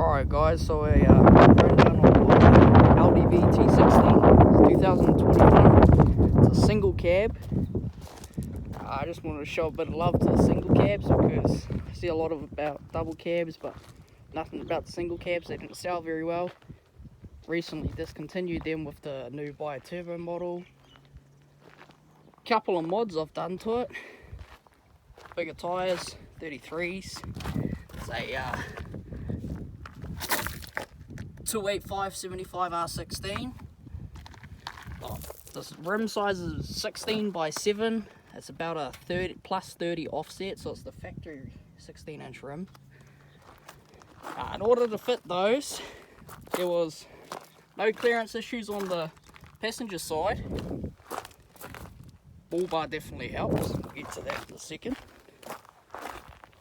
Alright guys, so I ran down on LDV T60, 2021. It's a single cab. I just wanted to show a bit of love to the single cabs because I see a lot about double cabs, but nothing about the single cabs. They didn't sell very well. Recently discontinued them with the new bi-turbo model. Couple of mods I've done to it. Bigger tyres, 33s. It's a 285/75 R16. Oh, this rim size is 16 by 7. It's about a 30 offset, so it's the factory 16-inch rim. In order to fit those, there was no clearance issues on the passenger side. Bull bar definitely helps. We'll get to that in a second.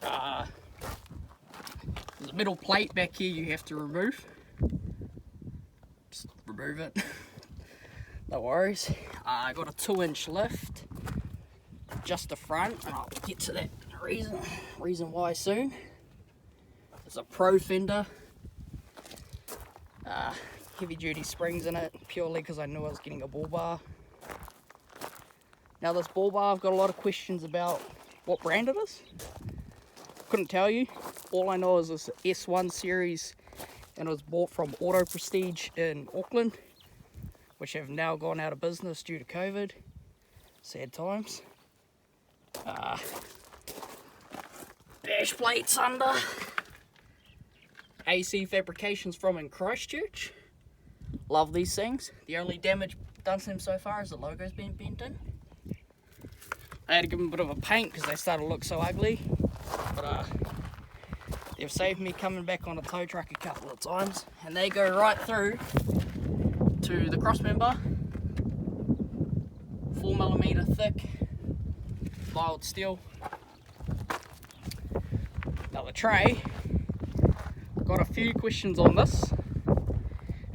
There's a metal plate back here you have to remove. Just remove it. No worries. I got a 2-inch lift. Just the front, and I'll get to that reason why soon. It's a Pro fender. Heavy duty springs in it, purely because I knew I was getting a bull bar. Now this bull bar, I've got a lot of questions about what brand it is. Couldn't tell you. All I know is this S1 series, and it was bought from Auto Prestige in Auckland, which have now gone out of business due to COVID. Sad times. Dash plates under. AC Fabrications from in Christchurch. Love these things. The only damage done to them so far is the logo's been bent in. I had to give them a bit of a paint because they started to look so ugly. But they've saved me coming back on a tow truck a couple of times. And they go right through to the cross member. 4mm thick. Mild steel. Now the tray, got a few questions on this.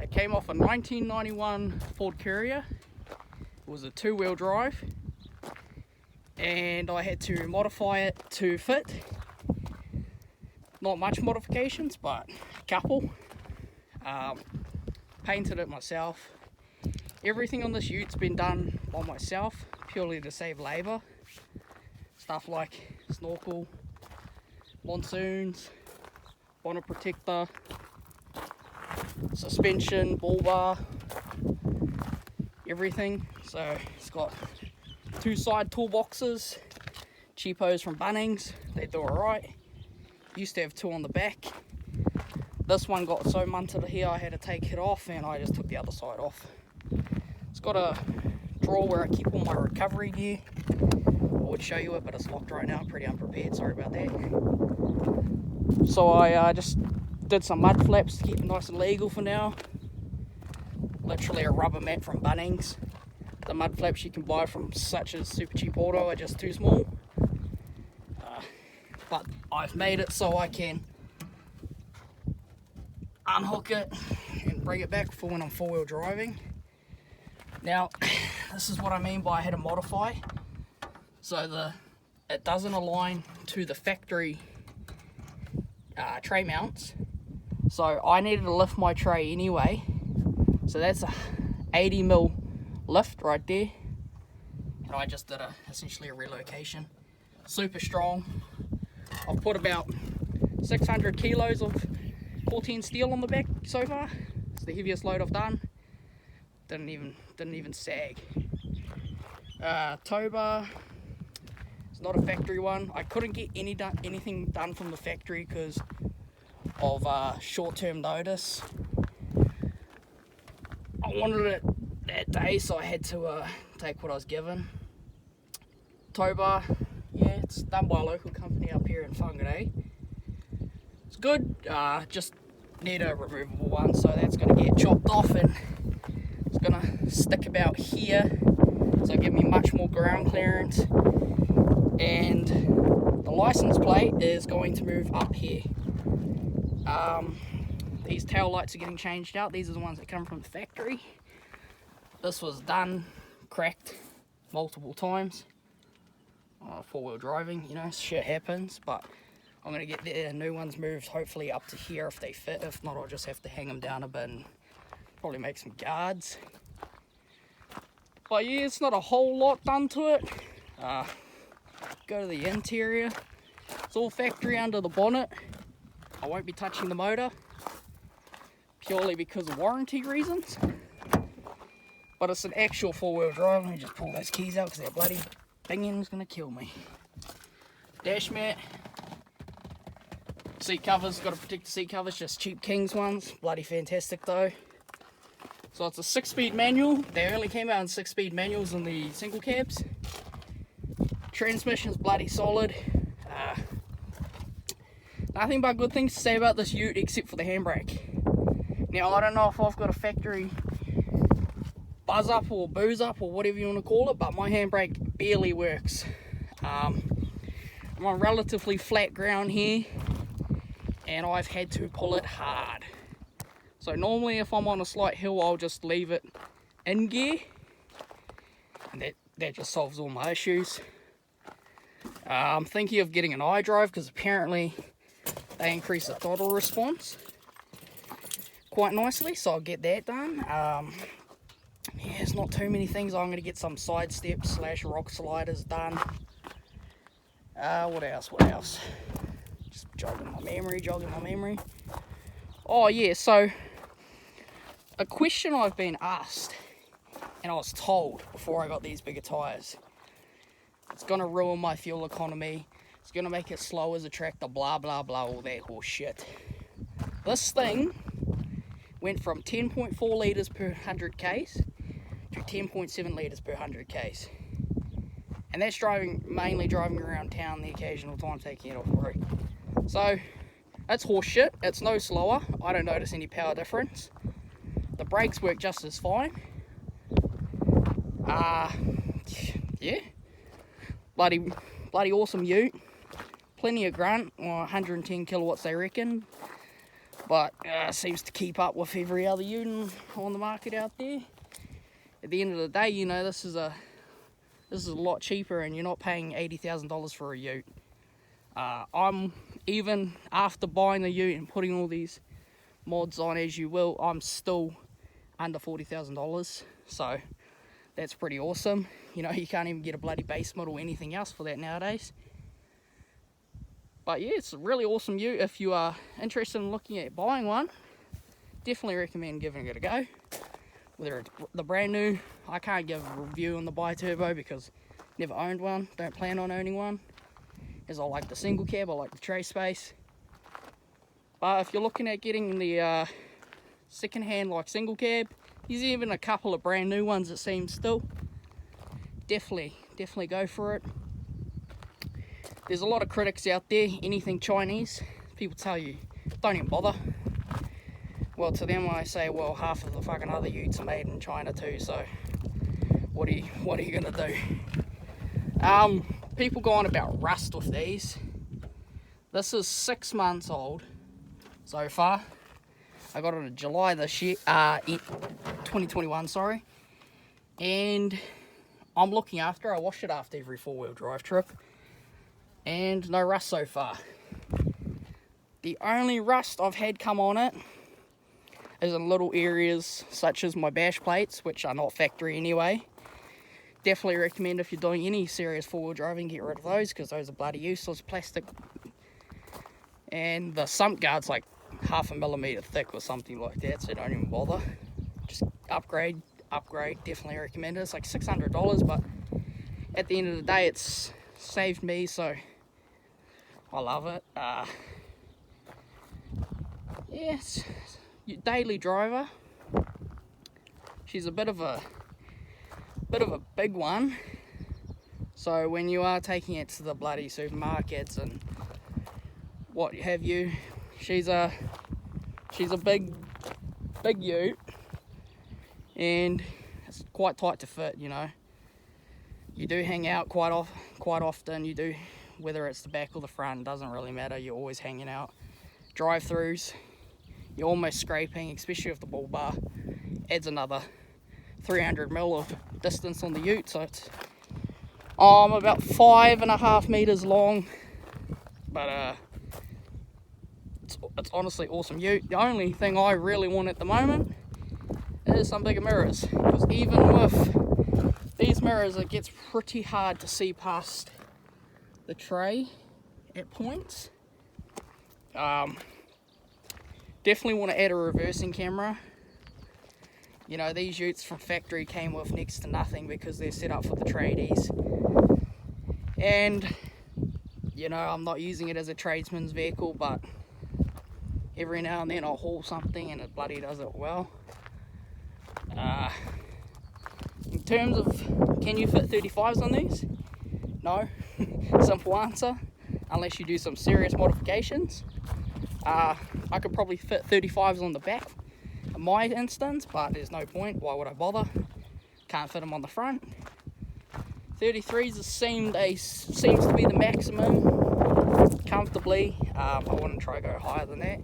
It came off a 1991 Ford Courier. It was a 2-wheel drive, and I had to modify it to fit. Not much modifications, but a couple. Painted it myself. Everything on this ute's been done by myself, purely to save labour. Stuff like snorkel, monsoons, bonnet protector, suspension, bull bar, everything. So it's got 2 side toolboxes, cheapos from Bunnings. They do alright. Used to have 2 on the back. This one got so munted here I had to take it off, and I just took the other side off. It's got a drawer where I keep all my recovery gear. I would show you it, but it's locked right now. I'm pretty unprepared, sorry about that. So I just did some mud flaps to keep it nice and legal for now. Literally a rubber mat from Bunnings. The mud flaps you can buy from such as Super Cheap Auto are just too small. But I've made it so I can unhook it and bring it back for when I'm 4-wheel driving. Now, this is what I mean by I had to modify. So it doesn't align to the factory tray mounts. So I needed to lift my tray anyway. So that's a 80mm lift right there. And I just did essentially a relocation. Super strong. I've put about 600 kilos of 14 steel on the back so far. It's the heaviest load I've done. Didn't even sag. Tow bar. Not a factory one. I couldn't get anything done from the factory because of short-term notice. I wanted it that day, so I had to take what I was given. Tow bar, yeah, it's done by a local company up here in Whangarei. It's good, just need a removable one, so that's going to get chopped off and it's going to stick about here, so give me much more ground clearance. And the license plate is going to move up here. These tail lights are getting changed out. These are the ones that come from the factory. This was done, cracked multiple times. 4-wheel driving, you know, shit happens. But I'm going to get the new ones moved hopefully up to here if they fit. If not, I'll just have to hang them down a bit and probably make some guards. But yeah, it's not a whole lot done to it. Go to the interior. It's all factory under the bonnet. I won't be touching the motor purely because of warranty reasons. But it's an actual four-wheel drive. Let me just pull those keys out because that bloody bingin's going to kill me. Dash mat. Seat covers, got to protect the seat covers, just cheap Kings ones. Bloody fantastic though. So it's a 6-speed manual. They only came out in 6-speed manuals in the single cabs. Transmission's bloody solid. Nothing but good things to say about this ute except for the handbrake. Now I don't know if I've got a factory buzz up or booze up or whatever you want to call it, but my handbrake barely works. I'm on relatively flat ground here and I've had to pull it hard. So normally if I'm on a slight hill I'll just leave it in gear and that just solves all my issues. I'm thinking of getting an iDrive because apparently they increase the throttle response quite nicely, so I'll get that done. Yeah, there's not too many things. I'm going to get some side steps / rock sliders done. What else? Just jogging my memory. Oh yeah, so a question I've been asked, and I was told before I got these bigger tyres, it's going to ruin my fuel economy, it's going to make it slow as a tractor, blah blah blah, all that horse shit. This thing went from 10.4 litres per 100 k's to 10.7 litres per 100 k's. And that's mainly driving around town, the occasional time taking it off the road. So, that's horse shit. It's no slower. I don't notice any power difference. The brakes work just as fine. Yeah. Bloody awesome ute. Plenty of grunt, 110 kilowatts they reckon. But seems to keep up with every other ute on the market out there. At the end of the day, you know, this is a lot cheaper and you're not paying $80,000 for a ute. I'm, even after buying the ute and putting all these mods on as you will, I'm still under $40,000. So that's pretty awesome. You know, you can't even get a bloody base model or anything else for that nowadays. But yeah, it's a really awesome ute. If you are interested in looking at buying one, definitely recommend giving it a go. Whether it's the brand new, I can't give a review on the bi-turbo because never owned one, don't plan on owning one, as I like the single cab, I like the tray space. But if you're looking at getting the second hand like single cab, there's even a couple of brand new ones it seems still. Definitely go for it. There's a lot of critics out there, anything Chinese, people tell you, don't even bother. Well, to them I say, well, half of the fucking other utes are made in China too, so what are you gonna do? People go on about rust with these. This is 6 months old so far. I got it in July this year, 2021, sorry. And I'm looking after, I wash it after every 4-wheel drive trip. And no rust so far. The only rust I've had come on it is in little areas such as my bash plates, which are not factory anyway. Definitely recommend if you're doing any serious 4-wheel driving, get rid of those because those are bloody useless plastic. And the sump guard's like 0.5 millimeter thick or something like that, so don't even bother. Just upgrade, definitely recommend it. It's like $600, but at the end of the day it's saved me, so I love it. Yes, your daily driver. She's a bit of a big one, so when you are taking it to the bloody supermarkets and what have you, she's a big ute, and it's quite tight to fit. You know, you do hang out quite often. You do, whether it's the back or the front, doesn't really matter. You're always hanging out. Drive-throughs, you're almost scraping, especially if the bull bar adds another 300 mil of distance on the ute. So it's I'm about 5.5 meters long, but it's honestly awesome ute. The only thing I really want at the moment is some bigger mirrors, because even with these mirrors it gets pretty hard to see past the tray at points. Definitely want to add a reversing camera. You know, these utes from factory came with next to nothing because they're set up for the tradies, and you know, I'm not using it as a tradesman's vehicle, but every now and then I'll haul something and it bloody does it well. In terms of, can you fit 35s on these? No. Simple answer, unless you do some serious modifications. I could probably fit 35s on the back in my instance, but there's no point. Why would I bother? Can't fit them on the front. 33s seems to be the maximum comfortably. I wouldn't try to go higher than that.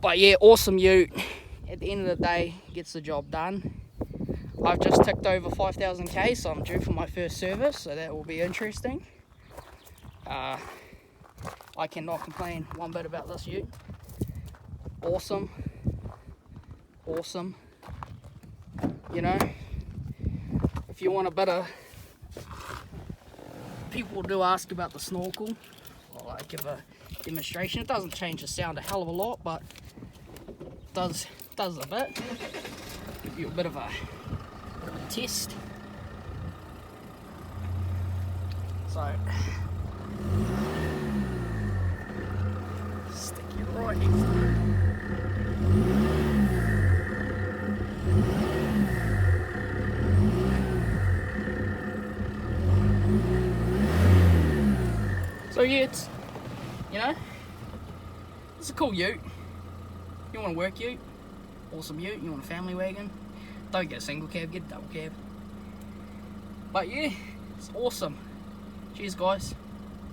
But yeah, awesome ute. At the end of the day, gets the job done. I've just ticked over 5,000k, so I'm due for my first service, so that will be interesting. I cannot complain one bit about this ute. Awesome. Awesome. You know, if you want a bit of, people do ask about the snorkel. I'll give a demonstration. It doesn't change the sound a hell of a lot, but it does a bit. Give you a bit of a test. So stick you right in. So yeah, it's, you know, it's a cool ute. You want a work ute, awesome ute. You want a family wagon, don't get a single cab, get a double cab. But yeah, it's awesome. Cheers guys.